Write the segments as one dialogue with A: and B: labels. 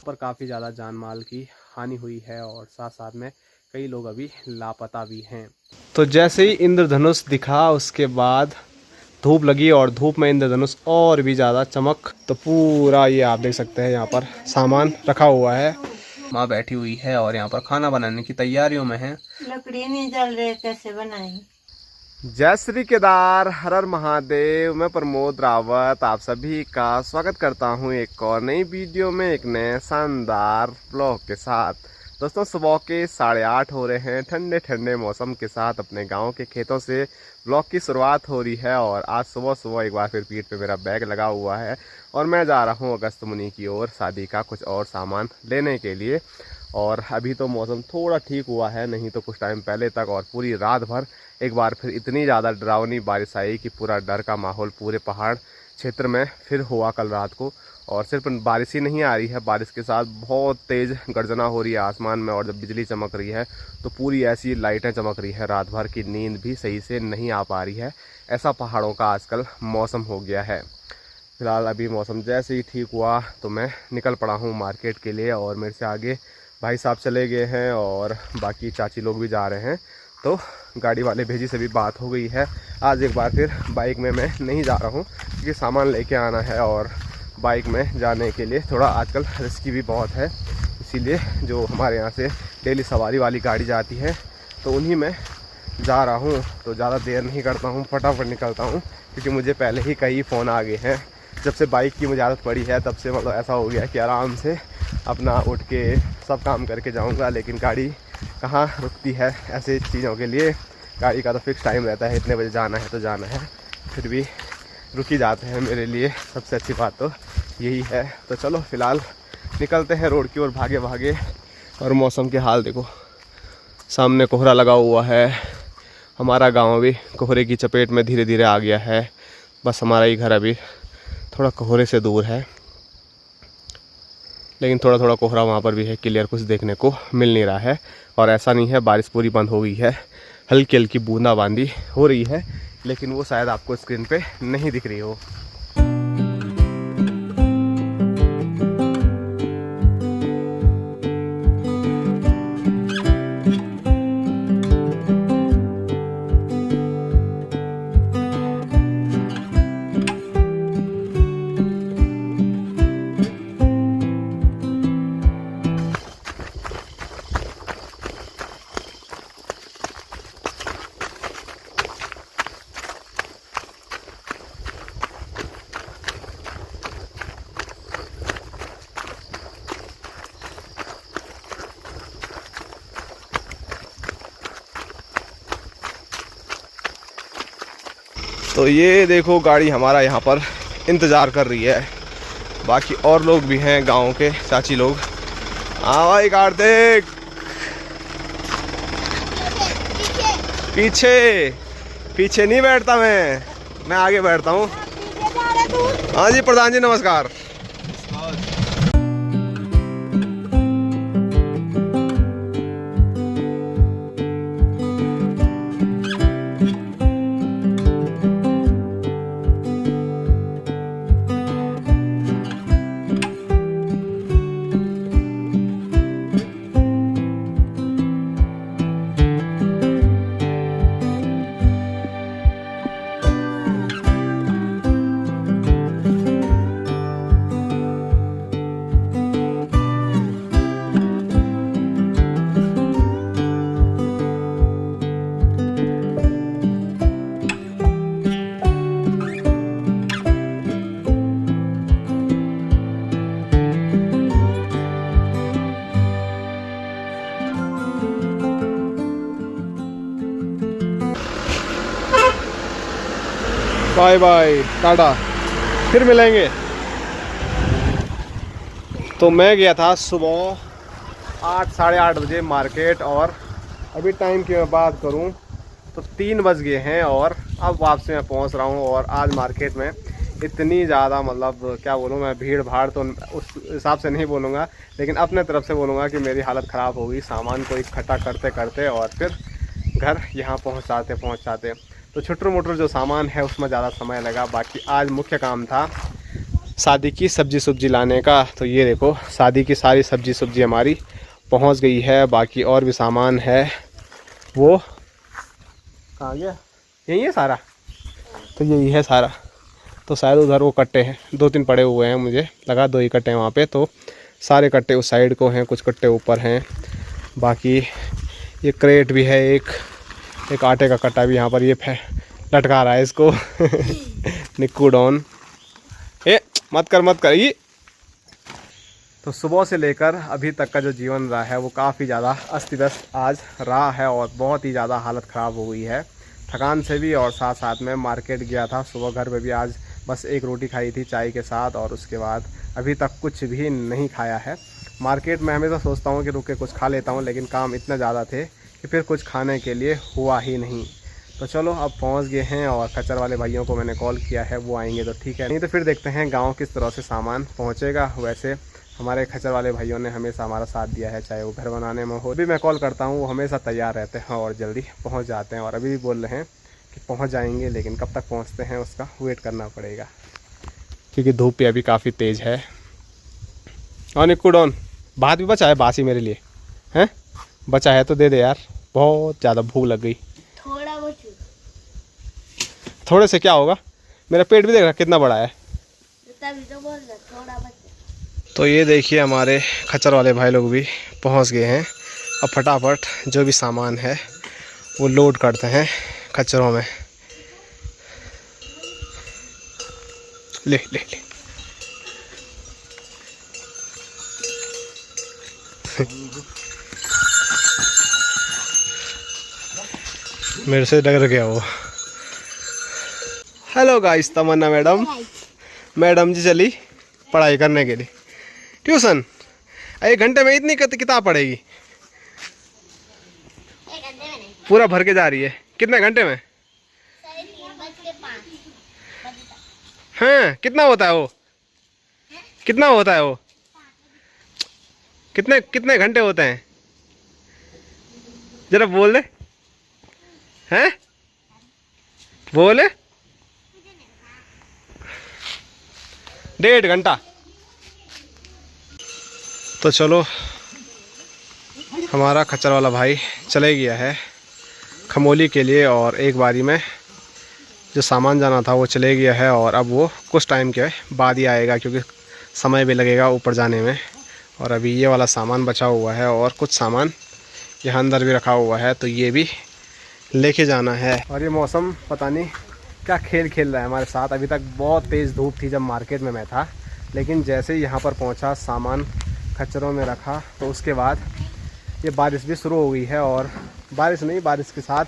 A: पर काफ़ी ज़्यादा जान माल की हानि हुई है और साथ साथ में कई लोग अभी लापता भी हैं। तो जैसे ही इंद्रधनुष दिखा उसके बाद धूप लगी और धूप में इंद्रधनुष और भी ज़्यादा चमक। तो पूरा ये आप देख सकते हैं यहाँ पर सामान रखा हुआ है। माँ बैठी हुई है और यहाँ पर खाना बनाने की तैयारियों में है।
B: लकड़ी नहीं जल रही, कैसे बनाएं?
A: जय श्री केदार, हर हर महादेव। मैं प्रमोद रावत आप सभी का स्वागत करता हूँ एक और नई वीडियो में, एक नए शानदार ब्लॉग के साथ। दोस्तों सुबह के 8:30 हो रहे हैं। ठंडे ठंडे मौसम के साथ अपने गांव के खेतों से ब्लॉग की शुरुआत हो रही है और आज सुबह सुबह एक बार फिर पीठ पे मेरा बैग लगा हुआ है और मैं जा रहा हूँ अगस्त मुनि की ओर शादी का कुछ और सामान लेने के लिए। और अभी तो मौसम थोड़ा ठीक हुआ है, नहीं तो कुछ टाइम पहले तक और पूरी रात भर एक बार फिर इतनी ज़्यादा डरावनी बारिश आई कि पूरा डर का माहौल पूरे पहाड़ क्षेत्र में फिर हुआ कल रात को। और सिर्फ बारिश ही नहीं आ रही है, बारिश के साथ बहुत तेज़ गर्जना हो रही है आसमान में और जब बिजली चमक रही है तो पूरी ऐसी लाइटें चमक रही है, रात भर की नींद भी सही से नहीं आ पा रही है। ऐसा पहाड़ों का आजकल मौसम हो गया है। फिलहाल अभी मौसम जैसे ही ठीक हुआ तो मैं निकल पड़ा हूँ मार्केट के लिए और मेरे से आगे भाई साहब चले गए हैं और बाकी चाची लोग भी जा रहे हैं। तो गाड़ी वाले भेजी से भी बात हो गई है। आज एक बार फिर बाइक में मैं नहीं जा रहा हूँ क्योंकि सामान लेके आना है और बाइक में जाने के लिए थोड़ा आजकल रिस्की भी बहुत है। इसीलिए जो हमारे यहाँ से डेली सवारी वाली गाड़ी जाती है तो उन्हीं में जा रहा हूँ। तो ज़्यादा देर नहीं करता हूँ, फटाफट निकलता हूँ क्योंकि मुझे पहले ही कई फ़ोन आ गए हैं। जब से बाइक की मुझे आदत पड़ी है तब से मतलब ऐसा हो गया कि आराम से अपना उठ के सब काम करके जाऊँगा, लेकिन गाड़ी कहाँ रुकती है ऐसे चीज़ों के लिए। गाड़ी का तो फिक्स टाइम रहता है, इतने बजे जाना है तो जाना है, फिर भी रुक ही जाते हैं। मेरे लिए सबसे अच्छी बात तो यही है। तो चलो फ़िलहाल निकलते हैं रोड की ओर भागे भागे। और मौसम के हाल देखो, सामने कोहरा लगा हुआ है। हमारा गांव भी कोहरे की चपेट में धीरे धीरे आ गया है। बस हमारा ही घर अभी थोड़ा कोहरे से दूर है, लेकिन थोड़ा थोड़ा कोहरा वहाँ पर भी है, क्लियर कुछ देखने को मिल नहीं रहा है। और ऐसा नहीं है बारिश पूरी बंद हो गई है, हल्की हल्की बूंदाबांदी हो रही है, लेकिन वो शायद आपको स्क्रीन पे नहीं दिख रही हो। तो ये देखो गाड़ी हमारा यहाँ पर इंतज़ार कर रही है। बाकी और लोग भी हैं गांव के चाची लोग। हाँ भाई कार्तिक, पीछे पीछे नहीं बैठता मैं आगे बैठता हूँ। हाँ जी प्रधान जी नमस्कार। बाय बाय, टाटा, फिर मिलेंगे। तो मैं गया था सुबह 8 साढ़े 8 बजे मार्केट और अभी टाइम की मैं बात करूं तो 3 बज गए हैं और अब वापसी मैं पहुंच रहा हूं। और आज मार्केट में इतनी ज़्यादा मतलब क्या बोलूं मैं, भीड़ भाड़ तो उस हिसाब से नहीं बोलूँगा, लेकिन अपने तरफ से बोलूँगा कि मेरी हालत ख़राब हो गई सामान को इकट्ठा करते करते और फिर घर यहाँ पहुँचाते। तो छोटर मोटर जो सामान है उसमें ज़्यादा समय लगा। बाकी आज मुख्य काम था शादी की सब्जी लाने का। तो ये देखो शादी की सारी सब्जी हमारी पहुंच गई है। बाकी और भी सामान है वो कहाँ गया, यही है सारा। तो यही है सारा। तो शायद उधर वो कट्टे हैं, 2-3 पड़े हुए हैं, मुझे लगा 2 ही कट्टे हैं वहाँ पे। तो सारे कट्टे उस साइड को हैं, कुछ कट्टे ऊपर हैं। बाकी ये क्रेट भी है, एक आटे का कट्टा भी यहाँ पर ये लटका रहा है इसको निक्कू डॉन, ए मत कर ये। तो सुबह से लेकर अभी तक का जो जीवन रहा है वो काफ़ी ज़्यादा अस्त व्यस्त आज रहा है और बहुत ही ज़्यादा हालत ख़राब हो गई है थकान से भी। और साथ साथ में मार्केट गया था सुबह, घर पे भी आज बस एक रोटी खाई थी चाय के साथ और उसके बाद अभी तक कुछ भी नहीं खाया है। मार्केट में हमेशा सोचता हूँ कि रुक के कुछ खा लेता हूँ, लेकिन काम इतना ज़्यादा थे कि फिर कुछ खाने के लिए हुआ ही नहीं। तो चलो अब पहुँच गए हैं और खच्चर वाले भाइयों को मैंने कॉल किया है, वो आएंगे तो ठीक है, नहीं तो फिर देखते हैं गाँव किस तरह से सामान पहुँचेगा। वैसे हमारे खच्चर वाले भाइयों ने हमेशा हमारा साथ दिया है, चाहे वो घर बनाने में हो। भी मैं कॉल करता हूँ वो हमेशा तैयार रहते हैं और जल्दी पहुँच जाते हैं। और अभी भी बोल रहे हैं कि पहुँच जाएंगे, लेकिन कब तक पहुँचते हैं उसका वेट करना पड़ेगा क्योंकि धूप भी अभी काफ़ी तेज़ है। और निक्कू डॉन भात भी बचा है, बासी मेरे लिए हैं, बचा है तो दे दे यार, बहुत ज़्यादा भूख लग गई।
C: थोड़ा बचा,
A: थोड़े से क्या होगा, मेरा पेट भी देख रहा कितना बड़ा है।
C: तभी तो बोल रहा थोड़ा बचा।
A: तो ये देखिए हमारे खच्चर वाले भाई लोग भी पहुंच गए हैं। अब फटाफट जो भी सामान है वो लोड करते हैं खच्चरों में। ले ले ले मेरे से डर गया वो। हेलो गाइस, तमन्ना मैडम जी चली पढ़ाई करने के लिए ट्यूशन। 1 घंटे में इतनी किताब पढ़ेगी?
C: 1 घंटे में नहीं,
A: पूरा भर के जा रही है। कितने घंटे में?
C: 3:05
A: हैं कितना होता है वो? कितना होता है वो? कितने घंटे होते हैं जरा बोल दे। हैं बोले 1.5 घंटा। तो चलो हमारा खच्चर वाला भाई चले गया है खमोली के लिए और एक बारी में जो सामान जाना था वो चले गया है। और अब वो कुछ टाइम के बाद ही आएगा क्योंकि समय भी लगेगा ऊपर जाने में। और अभी ये वाला सामान बचा हुआ है और कुछ सामान यहाँ अंदर भी रखा हुआ है, तो ये भी लेके जाना है। और ये मौसम पता नहीं क्या खेल खेल रहा है हमारे साथ। अभी तक बहुत तेज़ धूप थी जब मार्केट में मैं था, लेकिन जैसे ही यहाँ पर पहुँचा सामान खच्चरों में रखा तो उसके बाद ये बारिश भी शुरू हो गई है। और बारिश नहीं, बारिश के साथ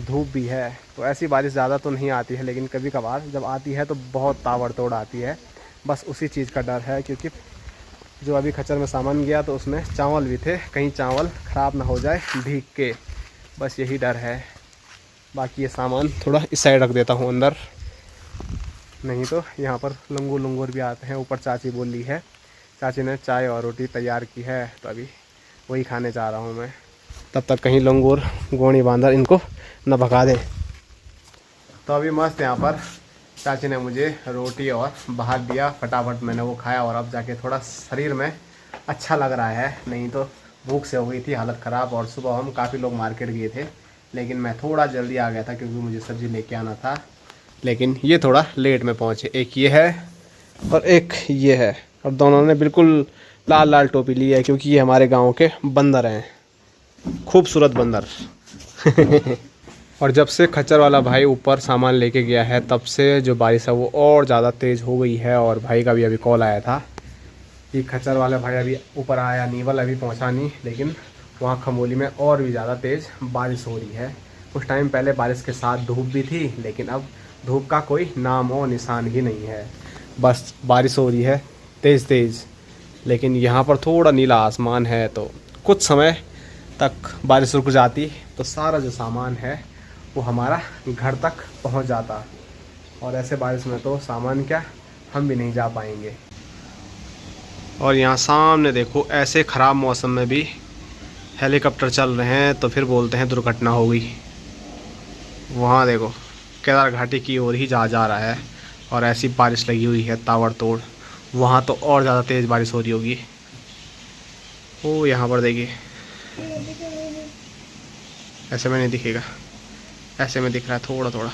A: धूप भी है। तो ऐसी बारिश ज़्यादा तो नहीं आती है, लेकिन कभी कभार जब आती है तो बहुत ताबड़तोड़ आती है। बस उसी चीज़ का डर है क्योंकि जो अभी खच्चर में सामान गया तो उसमें चावल भी थे, कहीं चावल ख़राब ना हो जाए भीग के, बस यही डर है। बाकी ये सामान थोड़ा इस साइड रख देता हूँ अंदर, नहीं तो यहाँ पर लंगूर भी आते हैं। ऊपर चाची बोली है, चाची ने चाय और रोटी तैयार की है तो अभी वही खाने जा रहा हूँ मैं। तब तक कहीं लंगूर गोणी बांधर इनको न भगा दे। तो अभी मस्त यहाँ पर चाची ने मुझे रोटी और भात दिया, फटाफट मैंने वो खाया और अब जाके थोड़ा शरीर में अच्छा लग रहा है, नहीं तो भूख से हो गई थी हालत ख़राब। और सुबह हम काफ़ी लोग मार्केट गए थे, लेकिन मैं थोड़ा जल्दी आ गया था क्योंकि मुझे सब्ज़ी लेके आना था, लेकिन ये थोड़ा लेट में पहुँचे। एक ये है और एक ये है, और दोनों ने बिल्कुल लाल लाल टोपी ली है क्योंकि ये हमारे गाँव के बंदर हैं, खूबसूरत बंदर और जब से खच्चर वाला भाई ऊपर सामान लेके गया है तब से जो बारिश है वो और ज़्यादा तेज़ हो गई है। और भाई का भी अभी कॉल आया था कि खच्चर वाला भाई अभी ऊपर आया नहीं, वाला अभी पहुंचा नहीं, लेकिन वहाँ खमोली में और भी ज़्यादा तेज़ बारिश हो रही है। कुछ टाइम पहले बारिश के साथ धूप भी थी, लेकिन अब धूप का कोई नाम और निशान ही नहीं है, बस बारिश हो रही है तेज़। लेकिन यहाँ पर थोड़ा नीला आसमान है, तो कुछ समय तक बारिश रुक जाती तो सारा जो सामान है वो हमारा घर तक पहुंच जाता। और ऐसे बारिश में तो सामान क्या, हम भी नहीं जा पाएंगे। और यहाँ सामने देखो, ऐसे ख़राब मौसम में भी हेलीकॉप्टर चल रहे हैं, तो फिर बोलते हैं दुर्घटना हो गई। वहाँ देखो केदार घाटी की ओर ही जा रहा है और ऐसी बारिश लगी हुई है ताबड़तोड़। वहाँ तो और ज़्यादा तेज़ बारिश हो रही होगी। ओ यहाँ पर देखिए, ऐसे में नहीं दिखेगा, ऐसे में दिख रहा है थोड़ा थोड़ा।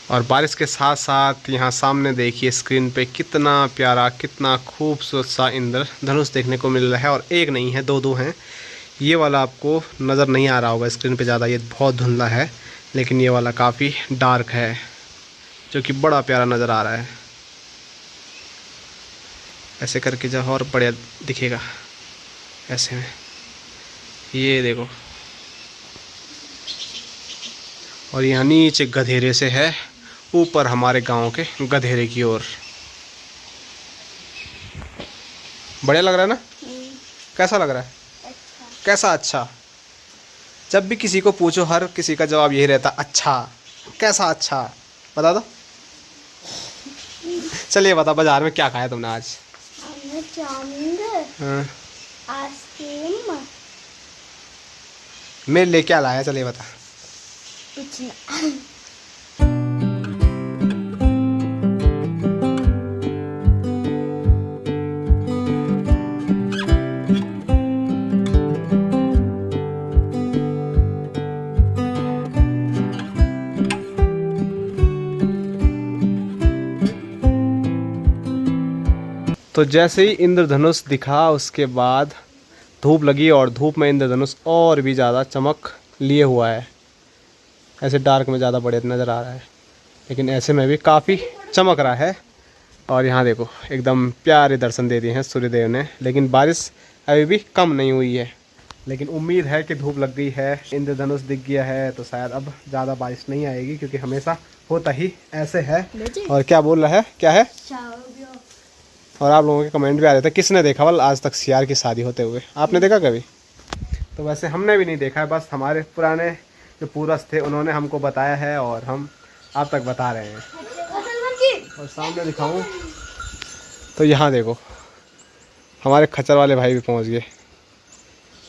A: और बारिश के साथ साथ यहाँ सामने देखिए स्क्रीन पे कितना प्यारा, कितना खूबसूरत सा इंद्रधनुष देखने को मिल रहा है। और एक नहीं है, दो हैं। ये वाला आपको नज़र नहीं आ रहा होगा स्क्रीन पे ज़्यादा, ये बहुत धुंधला है, लेकिन ये वाला काफ़ी डार्क है जो कि बड़ा प्यारा नज़र आ रहा है। ऐसे करके जब और बढ़िया दिखेगा ऐसे में, ये देखो। और यहाँ नीचे गधेरे से है, ऊपर हमारे गांव के गधेरे की ओर। बढ़िया लग रहा है ना? कैसा लग रहा है?
C: अच्छा।
A: कैसा अच्छा? जब भी किसी को पूछो हर किसी का जवाब यही रहता, अच्छा। कैसा अच्छा? बता दो। चलिए बता, बाजार में क्या खाया तुमने आज?
C: हमने चाउमीन,
A: हाँ।
C: आइसक्रीम,
A: मेरे लिए क्या लाया? चलिए बता।
C: कुछ ना।
A: तो जैसे ही इंद्रधनुष दिखा उसके बाद धूप लगी और धूप में इंद्रधनुष और भी ज़्यादा चमक लिए हुआ है। ऐसे डार्क में ज़्यादा बढ़िया नज़र आ रहा है, लेकिन ऐसे में भी काफ़ी चमक रहा है। और यहाँ देखो एकदम प्यारे दर्शन दे दिए हैं सूर्यदेव ने, लेकिन बारिश अभी भी कम नहीं हुई है। लेकिन उम्मीद है कि धूप लग गई है, इंद्रधनुष दिख गया है, तो शायद अब ज़्यादा बारिश नहीं आएगी, क्योंकि हमेशा होता ही ऐसे है। और क्या बोल रहा है? क्या है? और आप लोगों के कमेंट भी आ रहे थे, किसने देखा वाल आज तक सियार की शादी होते हुए? आपने देखा कभी? तो वैसे हमने भी नहीं देखा है, बस हमारे पुराने जो पूर्वज थे उन्होंने हमको बताया है और हम आप तक बता रहे हैं। और सामने दिखाऊं तो यहाँ देखो हमारे खच्चर वाले भाई भी पहुँच गए,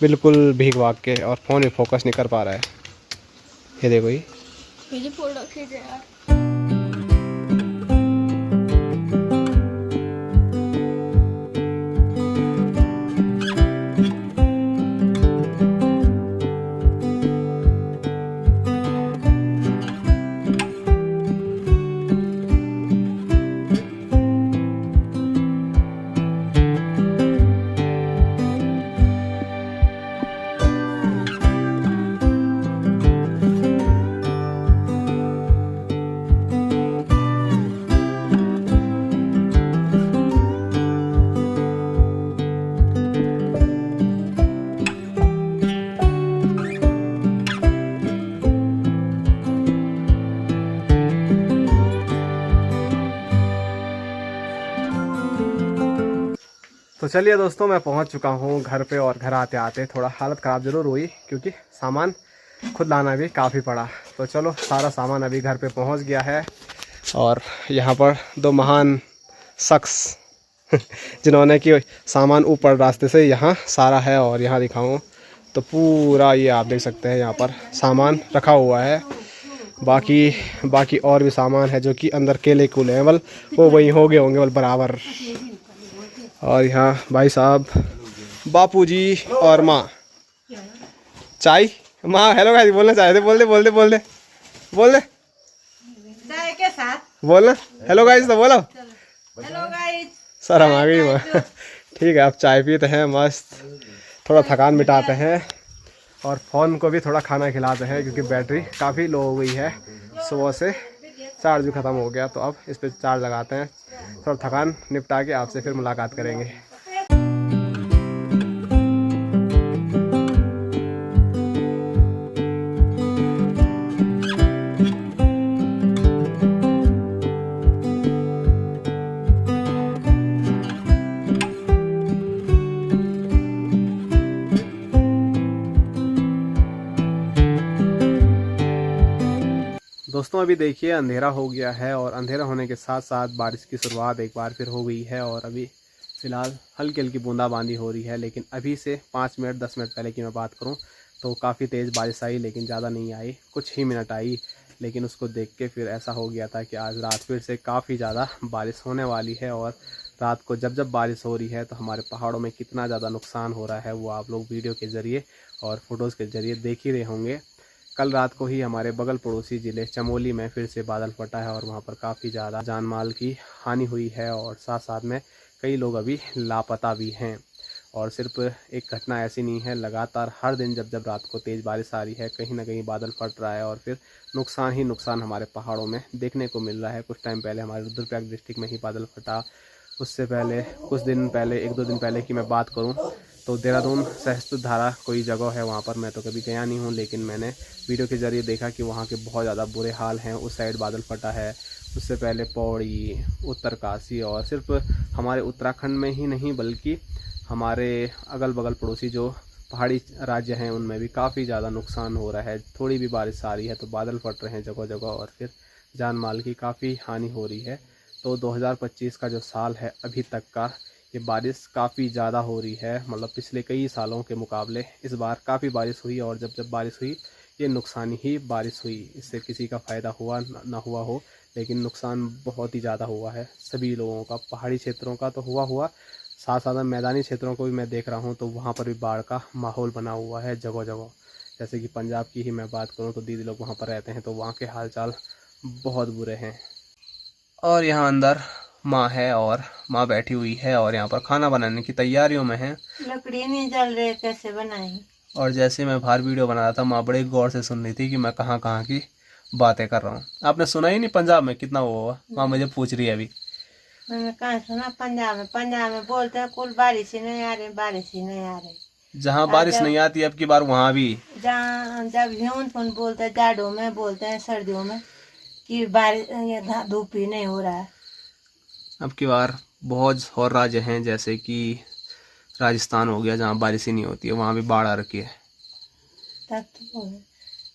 A: बिल्कुल भीग भाग के, और फ़ोन भी फोकस नहीं कर पा रहा है। ये देखो, ये
C: फोटो खींच यार।
A: तो चलिए दोस्तों, मैं पहुंच चुका हूं घर पे, और घर आते आते थोड़ा हालत ख़राब ज़रूर हुई, क्योंकि सामान खुद लाना भी काफ़ी पड़ा। तो चलो, सारा सामान अभी घर पे पहुंच गया है। और यहाँ पर दो महान शख्स जिन्होंने कि सामान ऊपर रास्ते से यहाँ सारा है। और यहाँ दिखाऊं तो पूरा ये आप देख सकते हैं, यहाँ पर सामान रखा हुआ है। बाकी और भी सामान है जो कि अंदर केले कूले हैं, बल वो वहीं हो गए होंगे बल बराबर। और यहाँ भाई साहब, बापूजी और माँ चाय, माँ हेलो गाइस बोलना चाहे थे, बोल दे
B: चाय के साथ
A: बोलना हेलो गाइस, तो बोलो
B: हेलो गाइस।
A: सर हम आ गई माँ। ठीक है, आप चाय पीते हैं मस्त, थोड़ा थकान मिटाते हैं, और फ़ोन को भी थोड़ा खाना खिलाते हैं, क्योंकि बैटरी काफ़ी लो हो गई है, सुबह से चार्ज भी ख़त्म हो गया। तो अब इस पर चार्ज लगाते हैं, थोड़ा थकान निपटा के आपसे फिर मुलाकात करेंगे। दोस्तों अभी देखिए अंधेरा हो गया है और अंधेरा होने के साथ साथ बारिश की शुरुआत एक बार फिर हो गई है और अभी फ़िलहाल हल्की हल्की बूंदाबांदी हो रही है। लेकिन अभी से 5 मिनट 10 मिनट पहले की मैं बात करूं तो काफ़ी तेज़ बारिश आई, लेकिन ज़्यादा नहीं आई, कुछ ही मिनट आई। लेकिन उसको देख के फिर ऐसा हो गया था कि आज रात फिर से काफ़ी ज़्यादा बारिश होने वाली है। और रात को जब जब बारिश हो रही है तो हमारे पहाड़ों में कितना ज़्यादा नुकसान हो रहा है वो आप लोग वीडियो के ज़रिए और फ़ोटोज़ के ज़रिए देख ही रहे होंगे। कल रात को ही हमारे बगल पड़ोसी ज़िले चमोली में फिर से बादल फटा है और वहाँ पर काफ़ी ज़्यादा जान माल की हानि हुई है और साथ साथ में कई लोग अभी लापता भी हैं। और सिर्फ एक घटना ऐसी नहीं है, लगातार हर दिन जब जब रात को तेज़ बारिश आ रही है कहीं ना कहीं बादल फट रहा है और फिर नुकसान ही नुकसान हमारे पहाड़ों में देखने को मिल रहा है। कुछ टाइम पहले हमारे रुद्रप्रयाग डिस्ट्रिक्ट में ही बादल फटा। उससे पहले कुछ दिन पहले 1-2 दिन पहले की मैं बात करूं तो देहरादून सहस्त्रधारा कोई जगह है, वहां पर मैं तो कभी गया नहीं हूं, लेकिन मैंने वीडियो के ज़रिए देखा कि वहां के बहुत ज़्यादा बुरे हाल हैं। उस साइड बादल फटा है। उससे पहले पौड़ी, उत्तरकाशी और सिर्फ हमारे उत्तराखंड में ही नहीं बल्कि हमारे अगल बगल पड़ोसी जो पहाड़ी राज्य हैं उनमें भी काफ़ी ज़्यादा नुकसान हो रहा है। थोड़ी भी बारिश आ रही है तो बादल फट रहे हैं जगह जगह और फिर जान माल की काफ़ी हानि हो रही है। तो 2025 का जो साल है अभी तक का, ये बारिश काफ़ी ज़्यादा हो रही है। मतलब पिछले कई सालों के मुकाबले इस बार काफ़ी बारिश हुई और जब जब बारिश हुई ये नुकसान ही बारिश हुई। इससे किसी का फ़ायदा हुआ ना हुआ हो, लेकिन नुकसान बहुत ही ज़्यादा हुआ है सभी लोगों का। पहाड़ी क्षेत्रों का तो हुआ, साथ साथ मैदानी क्षेत्रों को भी मैं देख रहा हूँ तो वहाँ पर भी बाढ़ का माहौल बना हुआ है जगह जगह। जैसे कि पंजाब की ही मैं बात करूँ तो दीदी लोग वहाँ पर रहते हैं तो वहाँ के हालचाल बहुत बुरे हैं। और यहाँ अंदर माँ है और माँ बैठी हुई है और यहाँ पर खाना बनाने की तैयारियों में है।
B: लकड़ी नहीं जल रही, कैसे बनाई?
A: और जैसे मैं बाहर वीडियो बना रहा था माँ बड़े गौर से सुन रही थी कि मैं कहाँ कहाँ की बातें कर रहा हूँ। आपने सुना ही नहीं पंजाब में कितना वो हुआ? माँ मुझे पूछ रही है अभी।
B: मैंने कहा सुना पंजाब में बोलते हैं कुल बारिश ही नहीं आ रही, बारिश ही नहीं आ रही।
A: जहाँ बारिश नहीं आती अब की बार वहाँ भी,
B: जहाँ जब ह्यून बोलते हैं, जाड़ों में बोलते हैं, सर्दियों में कि बारिश ये धूप ही नहीं हो रहा है।
A: अब की बार बहुत और राज्य हैं जैसे कि राजस्थान हो गया जहाँ बारिश ही नहीं होती है, वहाँ भी बाढ़ आ रखी है।
B: तब तो बोले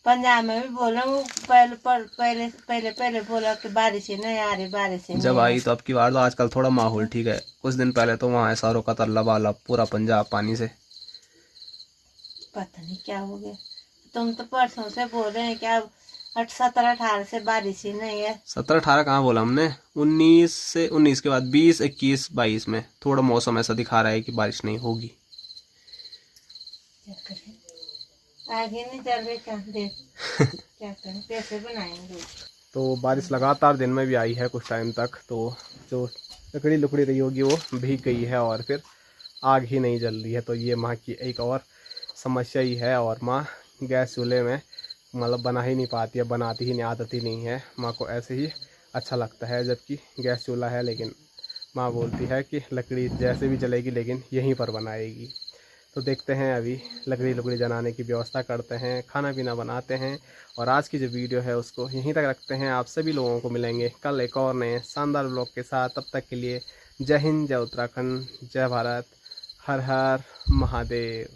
B: पंजाब में भी बोला वो पहले बोला कि बारिश ही नहीं आ रही, बारिश ही
A: जब
B: नहीं
A: आई तो अब की बार तो आजकल थोड़ा माहौल ठीक है। कुछ दिन पहले तो वहाँ एसआरओ का था लबालब पूरा पंजाब पानी से।
B: पता नहीं क्या हो गया। तुम तो परसों से बोल रहे हैं कि अब 17-18 से बारिश ही नहीं है।
A: 17-18 कहाँ बोला हमने? 19 से 19 के बाद 20, 21, 22 में थोड़ा मौसम ऐसा दिखा रहा है कि बारिश नहीं होगी।
B: क्या करें, आगे नहीं चल रहे, क्या देख क्या करें, कैसे बनाएंगे?
A: तो बारिश लगातार दिन में भी आई है कुछ टाइम तक, तो जो लकड़ी लुकड़ी रही होगी वो भीग गई है और फिर आग ही नहीं जल रही है। तो ये माँ की एक और समस्या ही है। और माँ गैस चूल्हे में मतलब बना ही नहीं पाती है, बनाती ही नहीं, आदत ही नहीं है। माँ को ऐसे ही अच्छा लगता है जबकि गैस चूल्हा है, लेकिन माँ बोलती है कि लकड़ी जैसे भी जलेगी लेकिन यहीं पर बनाएगी। तो देखते हैं, अभी लकड़ी लुकड़ी जलाने की व्यवस्था करते हैं, खाना पीना बनाते हैं और आज की जो वीडियो है उसको यहीं तक रखते हैं। आप सभी लोगों को मिलेंगे कल एक और नए शानदार ब्लॉग के साथ। तब तक के लिए जय हिंद, जय उत्तराखंड, जय भारत, हर हर महादेव।